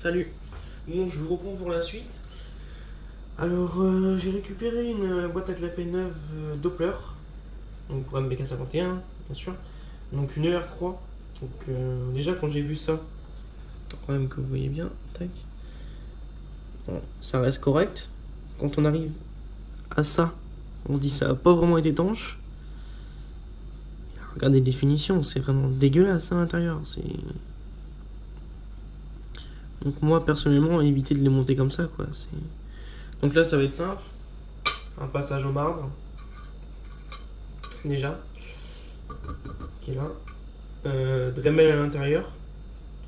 Salut. Bon, je vous reprends pour la suite. Alors, j'ai récupéré une boîte à clapet neuve Doppler, donc pour MBK51, bien sûr. Donc une ER3. Donc déjà quand j'ai vu ça, quand même que vous voyez bien, tac. Bon, ça reste correct. Quand on arrive à ça, on se dit ça a pas vraiment été étanche. Regardez les définitions, c'est vraiment dégueulasse à l'intérieur. Donc moi personnellement, éviter de les monter comme ça, quoi. Donc là, ça va être simple. Un passage au marbre, déjà, qui est là. Dremel à l'intérieur,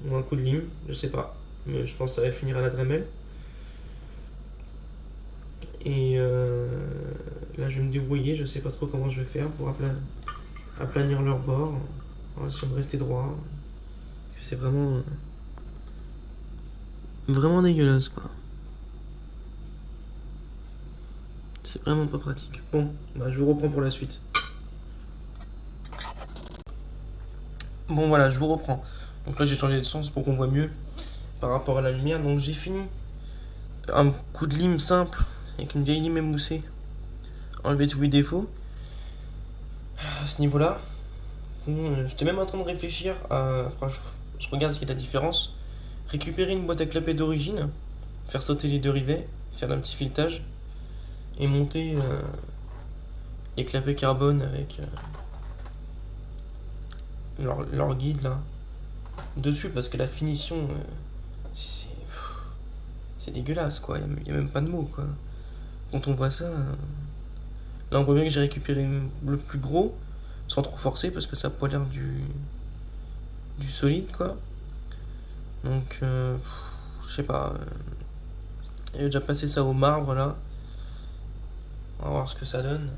ou un coup de lime, je sais pas. Mais je pense que ça va finir à la Dremel. Et là, je vais me débrouiller, je sais pas trop comment je vais faire pour aplanir leur bord. Voilà, si on veut rester droit. C'est vraiment. Vraiment dégueulasse, quoi. C'est vraiment pas pratique. Bon, bah, je vous reprends pour la suite. Bon, voilà, je vous reprends. Donc là, j'ai changé de sens pour qu'on voit mieux par rapport à la lumière. Donc j'ai fini un coup de lime simple avec une vieille lime émoussée. Enlever tous les défauts à ce niveau-là. Bon, j'étais même en train de réfléchir à. Enfin, je regarde ce qu'il y a de la différence. Récupérer une boîte à clapet d'origine, faire sauter les deux rivets, faire un petit filetage et monter les clapets carbone avec leur guide là dessus parce que la finition c'est dégueulasse quoi, y a même pas de mots quoi. Quand on voit ça, là on voit bien que j'ai récupéré le plus gros sans trop forcer parce que ça a pas l'air du solide quoi. Donc je sais pas, j'ai déjà passé ça au marbre là. On va voir ce que ça donne.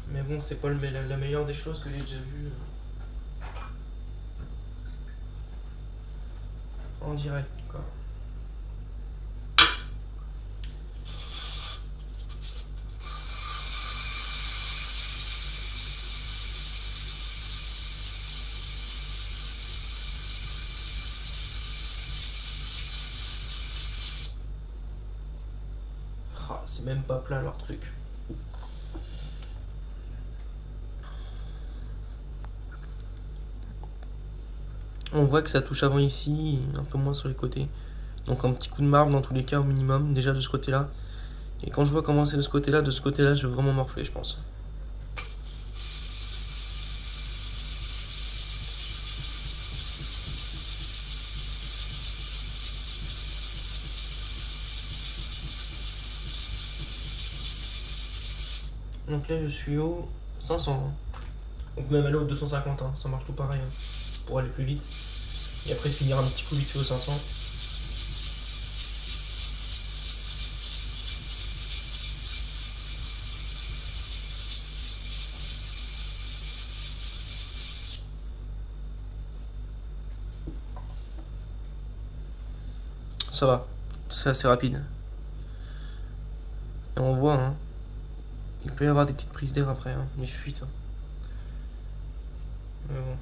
Mais bon, c'est pas la meilleure des choses que j'ai déjà vues en direct quoi. Ah, c'est même pas plat leur truc. On voit que ça touche avant ici, un peu moins sur les côtés. Donc un petit coup de marbre dans tous les cas au minimum, déjà de ce côté-là. Et quand je vois comment c'est de ce côté-là, je vais vraiment morfler, je pense. Donc là, je suis au 500. On peut même aller au 250, hein. Ça marche tout pareil, hein, pour aller plus vite. Et après finir un petit coup vite fait au 500. Ça va, c'est assez rapide. Et on voit, hein, il peut y avoir des petites prises d'air après, hein, des fuites. Hein. Mais bon.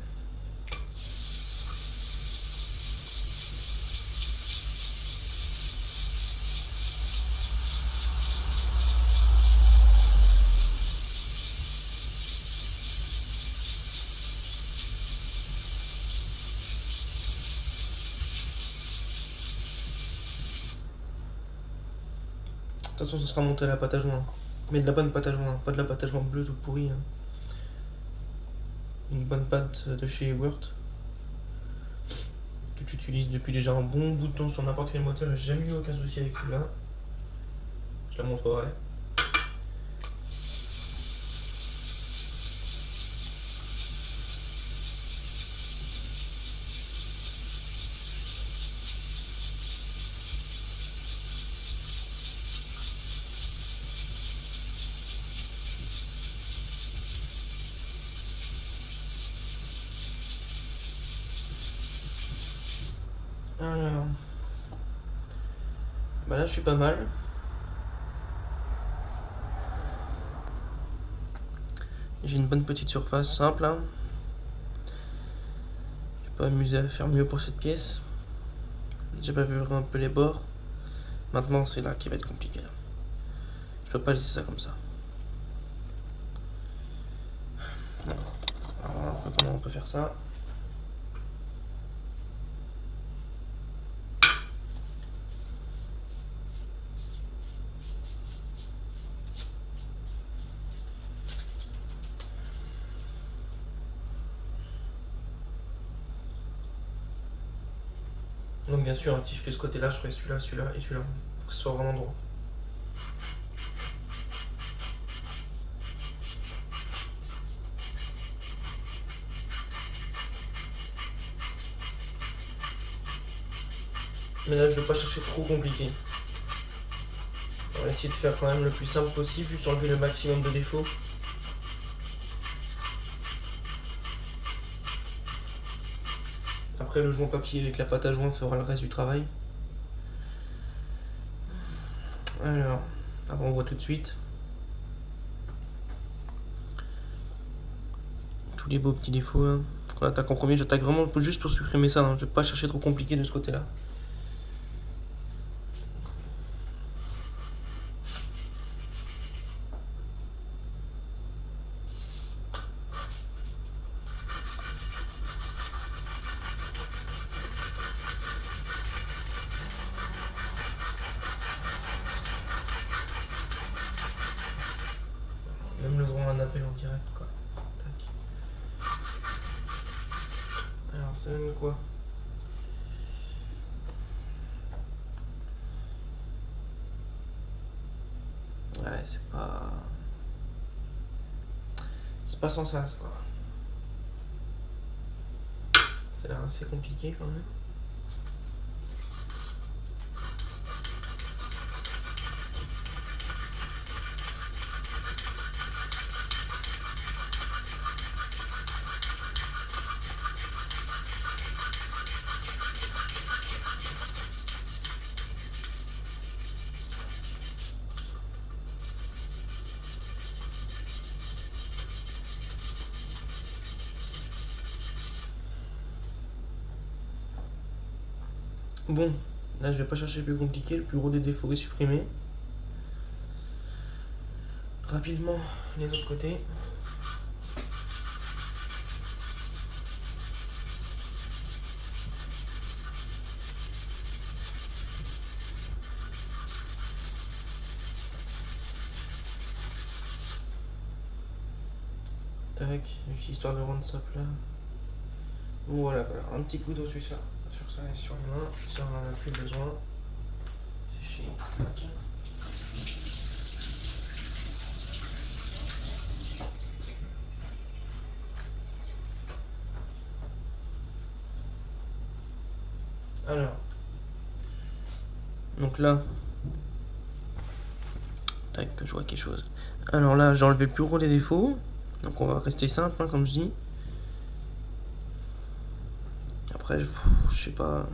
De toute façon, ça sera monté à la pâte à joint. Mais de la bonne pâte à joint, pas de la pâte à joint bleue toute pourrie. Hein. Une bonne pâte de chez Wurt que tu utilises depuis déjà un bon bout de temps sur n'importe quel moteur. J'ai jamais eu aucun souci avec celle-là. Je la montrerai. Alors. Bah là, je suis pas mal. J'ai une bonne petite surface simple. Hein. pas amusé à faire mieux pour cette pièce. J'ai pas vu un peu les bords. Maintenant, c'est là qui va être compliqué. Là. Je peux pas laisser ça comme ça. Bon. Alors, voilà un peu comment on peut faire ça. Donc bien sûr, si je fais ce côté-là, je ferai celui-là, celui-là et celui-là. Pour que ce soit vraiment droit. Mais là, je ne vais pas chercher trop compliqué. On va essayer de faire quand même le plus simple possible, juste enlever le maximum de défauts. Après, le joint papier avec la pâte à joint fera le reste du travail. Alors, après on voit tout de suite. Tous les beaux petits défauts. Hein. Quand on attaque en premier, j'attaque vraiment juste pour supprimer ça. Hein. Je vais pas chercher trop compliqué de ce côté-là. Même le grand un appel en direct, quoi. Tac. Alors, ça donne quoi? Ouais, c'est pas... C'est pas sans ça, quoi. C'est là assez compliqué, quand même. Bon, là je vais pas chercher plus compliqué, le plus gros des défauts est supprimé. Rapidement, les autres côtés. Tac, juste histoire de rendre ça plat. Bon voilà, un petit couteau sur ça et sur les mains, ça on en a plus besoin. Sécher. Tac. Alors, donc là, tac, que je vois quelque chose. Alors là, j'ai enlevé le plus gros des défauts, donc on va rester simple, hein, comme je dis. Après, je sais pas.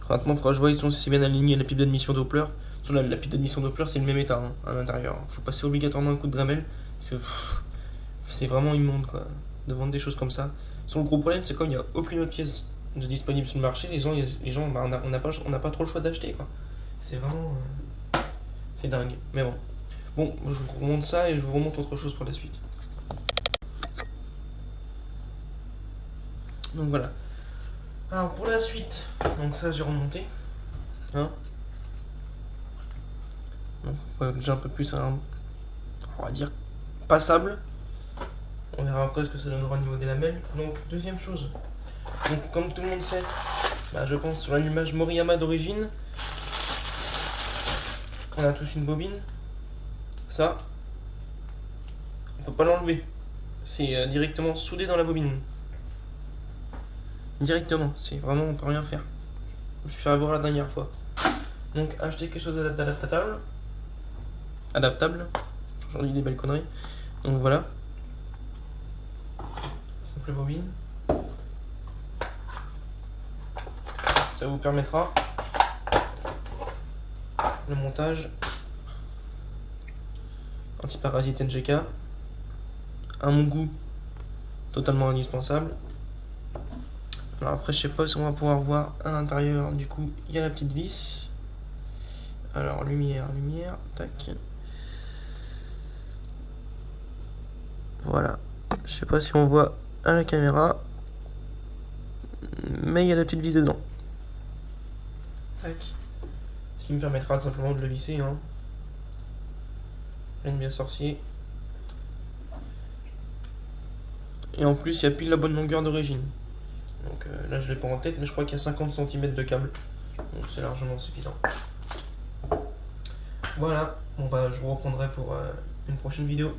Maintenant, il faudra que je vois si c'est bien aligné la pipe d'admission Doppler. Sur la pipe d'admission Doppler, c'est le même état hein, à l'intérieur. Faut passer obligatoirement un coup de Dremel. Parce que c'est vraiment immonde quoi, de vendre des choses comme ça. Le gros problème, c'est quand il n'y a aucune autre pièce de disponible sur le marché, les gens bah, on n'a pas trop le choix d'acheter quoi. C'est vraiment. C'est dingue. Mais bon. Bon, je vous remonte ça et je vous remonte autre chose pour la suite. Donc voilà. Alors pour la suite, donc ça j'ai remonté. Hein, donc j'ai un peu plus on va dire passable. On verra après ce que ça donnera au niveau des lamelles. Donc deuxième chose. Donc comme tout le monde sait, bah, je pense sur l'allumage Moriyama d'origine. On a tous une bobine. Ça, on peut pas l'enlever. C'est directement soudé dans la bobine. Directement, c'est vraiment on peut rien faire. Je me suis fait avoir la dernière fois. Donc acheter quelque chose d'adaptable. Adaptable. J'en dis des belles conneries. Donc voilà. Simple bobine. Ça vous permettra le montage. Antiparasite NGK. À mon goût, totalement indispensable. Alors après, je sais pas si on va pouvoir voir à l'intérieur. Du coup, il y a la petite vis. Alors, lumière, tac. Voilà. Je sais pas si on voit à la caméra. Mais il y a la petite vis dedans. Tac. Ce qui me permettra simplement de le visser. Hein. Rien de bien sorcier. Et en plus, il y a pile la bonne longueur d'origine. Donc là, je l'ai pas en tête, mais je crois qu'il y a 50 cm de câble. Donc c'est largement suffisant. Voilà. Bon bah, je vous reprendrai pour une prochaine vidéo.